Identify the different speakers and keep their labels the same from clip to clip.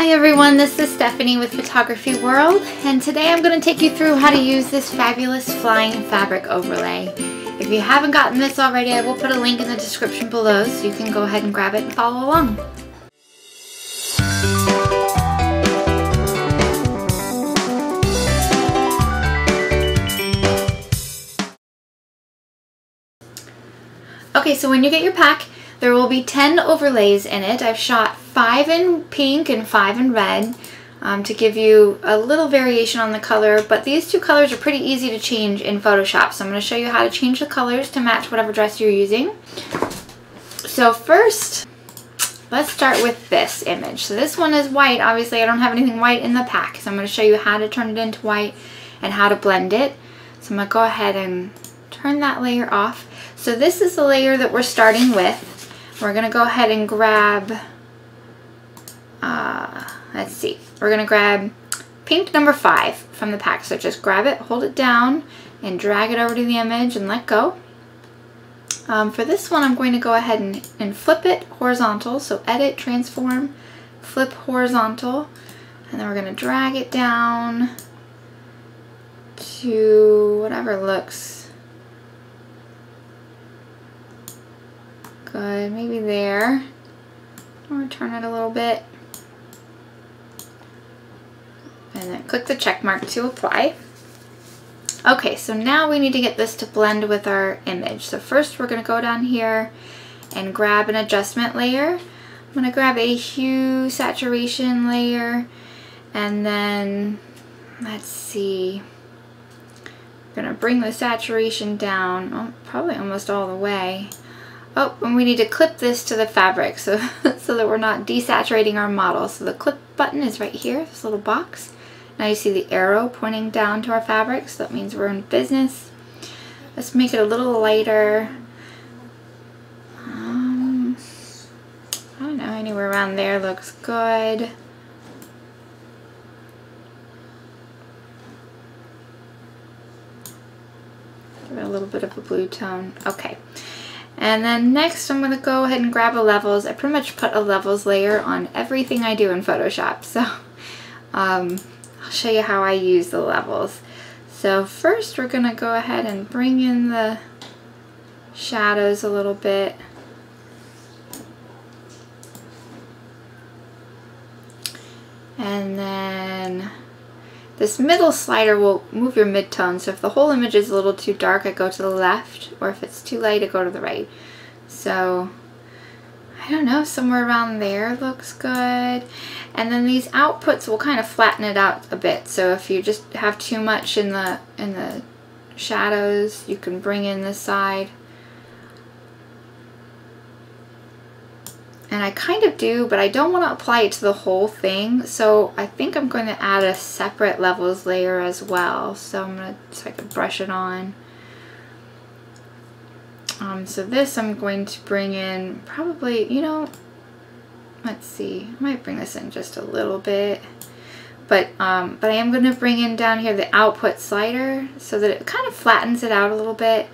Speaker 1: Hi everyone, this is Stephanie with Photography World, and today I'm going to take you through how to use this fabulous flying fabric overlay. If you haven't gotten this already, I will put a link in the description below so you can go ahead and grab it and follow along. Okay, so when you get your pack, there will be 10 overlays in it. I've shot 5 in pink and 5 in red to give you a little variation on the color, but these two colors are pretty easy to change in Photoshop. So I'm going to show you how to change the colors to match whatever dress you're using. So first, let's start with this image. So this one is white. Obviously I don't have anything white in the pack, so I'm going to show you how to turn it into white and how to blend it. So I'm going to go ahead and turn that layer off. So this is the layer that we're starting with. We're going to go ahead and grab, let's see, we're going to grab pink number 5 from the pack. So just grab it, hold it down, and drag it over to the image and let go. For this one, I'm going to go ahead and flip it horizontal. So edit, transform, flip horizontal, and then we're going to drag it down to whatever looks good, maybe there, or turn it a little bit, and then click the check mark to apply. Okay, so now we need to get this to blend with our image. So first we're going to go down here and grab an adjustment layer. I'm going to grab a hue saturation layer, and then let's see, I'm going to bring the saturation down, probably almost all the way. Oh, and we need to clip this to the fabric so that we're not desaturating our model. So the clip button is right here, this little box. Now you see the arrow pointing down to our fabric, so that means we're in business. Let's make it a little lighter. I don't know, anywhere around there looks good. Give it a little bit of a blue tone. Okay. And then next I'm going to go ahead and grab a levels. I pretty much put a levels layer on everything I do in Photoshop. So I'll show you how I use the levels. So first we're going to go ahead and bring in the shadows a little bit. And then this middle slider will move your midtone, so if the whole image is a little too dark, I go to the left, or if it's too light, I go to the right. So, I don't know, somewhere around there looks good. And then these outputs will kind of flatten it out a bit, so if you just have too much in the shadows, you can bring in this side. And I kind of do, but I don't want to apply it to the whole thing, so I think I'm going to add a separate levels layer as well. So I'm going to, so I can brush it on. So this I'm going to bring in probably, you know, let's see, I might bring this in just a little bit. But I am going to bring in down here the output slider so that it kind of flattens it out a little bit.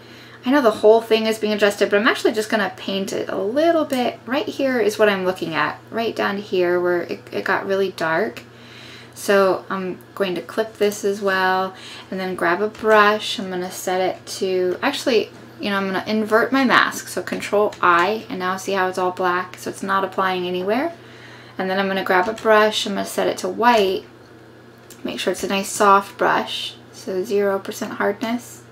Speaker 1: I know the whole thing is being adjusted, but I'm actually just going to paint it a little bit. Right here is what I'm looking at, right down here where it got really dark. So I'm going to clip this as well, and then grab a brush. I'm going to set it to, actually, you know, I'm going to invert my mask. So Control I, and now see how it's all black, so it's not applying anywhere. And then I'm going to grab a brush. I'm going to set it to white. Make sure it's a nice soft brush, so 0% hardness.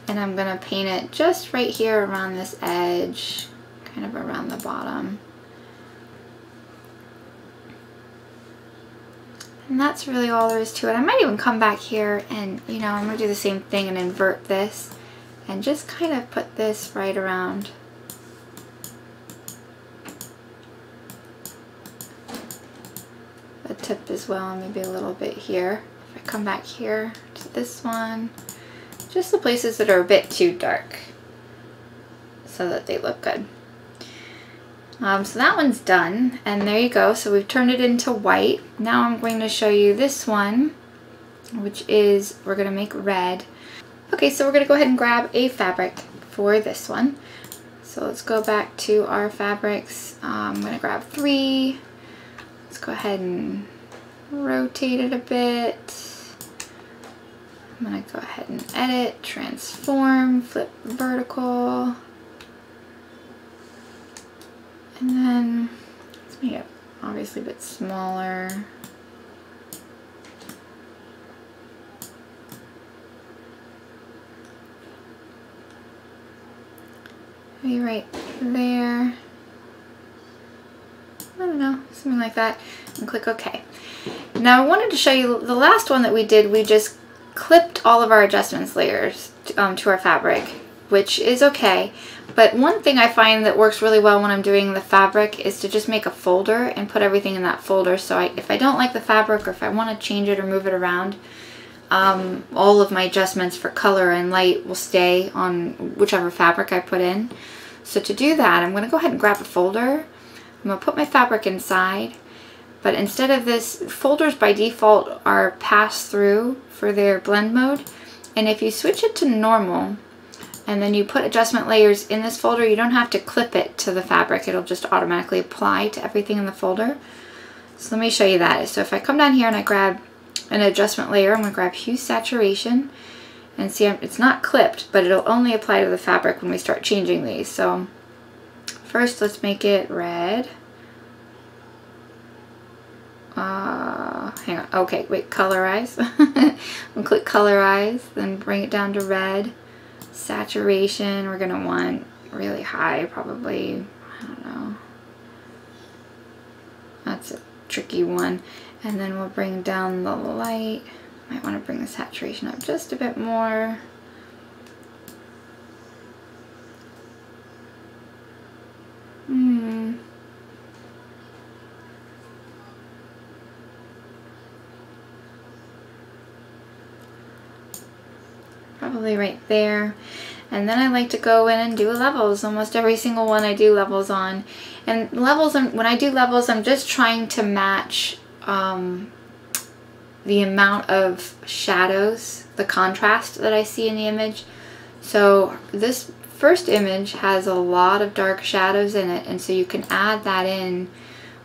Speaker 1: And I'm going to paint it just right here around this edge, kind of around the bottom. And that's really all there is to it. I might even come back here and, you know, I'm going to do the same thing and invert this and just kind of put this right around the tip as well, maybe a little bit here. If I come back here to this one, just the places that are a bit too dark so that they look good. So that one's done, and there you go. So we've turned it into white. Now I'm going to show you this one, which is, we're going to make red. Okay, so we're going to go ahead and grab a fabric for this one. So let's go back to our fabrics. I'm going to grab 3. Let's go ahead and rotate it a bit. I'm gonna go ahead and edit, transform, flip vertical. And then let's make it obviously a bit smaller. Maybe right there. I don't know, something like that. And click OK. Now I wanted to show you the last one that we did. We just clipped all of our adjustments layers to our fabric, which is okay. But one thing I find that works really well when I'm doing the fabric is to just make a folder and put everything in that folder. So if I don't like the fabric, or if I want to change it or move it around, all of my adjustments for color and light will stay on whichever fabric I put in. So to do that, I'm going to go ahead and grab a folder. I'm going to put my fabric inside. But instead of this, folders by default are pass-through for their blend mode. And if you switch it to normal, and then you put adjustment layers in this folder, you don't have to clip it to the fabric. It'll just automatically apply to everything in the folder. So let me show you that. So if I come down here and I grab an adjustment layer, I'm going to grab Hue Saturation. And see, it's not clipped, but it'll only apply to the fabric when we start changing these. So first, let's make it red. Hang on. Okay, wait, colorize. We'll click colorize, then bring it down to red. Saturation, we're going to want really high, probably. I don't know. That's a tricky one. And then we'll bring down the light. Might want to bring the saturation up just a bit more. Probably right there. And then I like to go in and do levels. Almost every single one I do levels on. And levels, when I do levels, I'm just trying to match the amount of shadows, the contrast that I see in the image. So this first image has a lot of dark shadows in it, and so you can add that in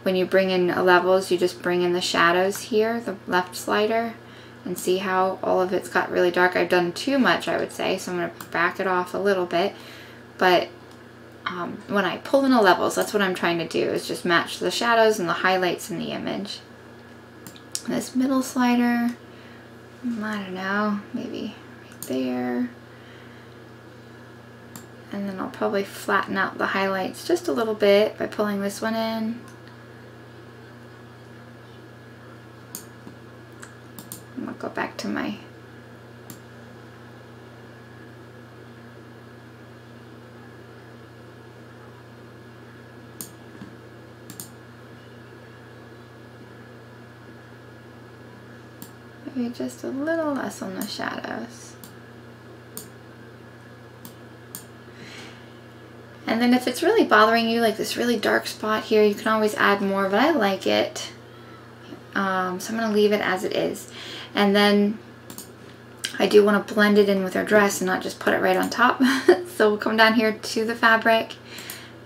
Speaker 1: when you bring in levels. You just bring in the shadows here, the left slider, and see how all of it's got really dark. I've done too much, I would say, so I'm going to back it off a little bit. But when I pull in the levels, that's what I'm trying to do, is just match the shadows and the highlights in the image. This middle slider, I don't know, maybe right there. And then I'll probably flatten out the highlights just a little bit by pulling this one in. I'm going to go back to my maybe just a little less on the shadows. And then if it's really bothering you, like this really dark spot here, you can always add more, but I like it. So I'm going to leave it as it is. And then I do want to blend it in with our dress and not just put it right on top. So we'll come down here to the fabric,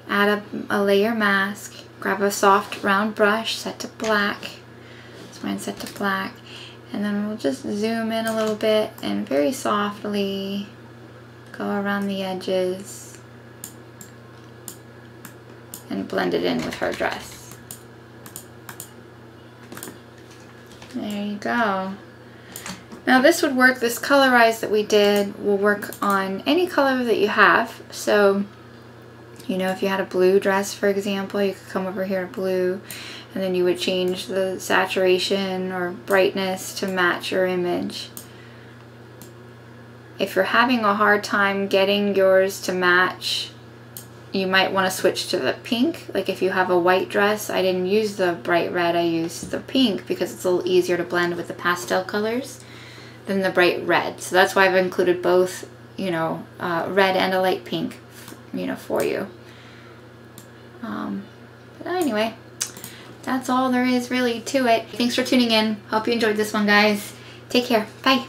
Speaker 1: add a layer mask, grab a soft round brush, set to black. So mine's set to black. And then we'll just zoom in a little bit and very softly go around the edges and blend it in with her dress. There you go. Now this would work, this colorize that we did will work on any color that you have. So, you know, if you had a blue dress, for example, you could come over here to blue, and then you would change the saturation or brightness to match your image. If you're having a hard time getting yours to match, you might want to switch to the pink. Like if you have a white dress, I didn't use the bright red, I used the pink because it's a little easier to blend with the pastel colors than the bright red. So that's why I've included both, you know, red and a light pink, you know, for you. But anyway, that's all there is really to it. Thanks for tuning in. Hope you enjoyed this one, guys. Take care. Bye.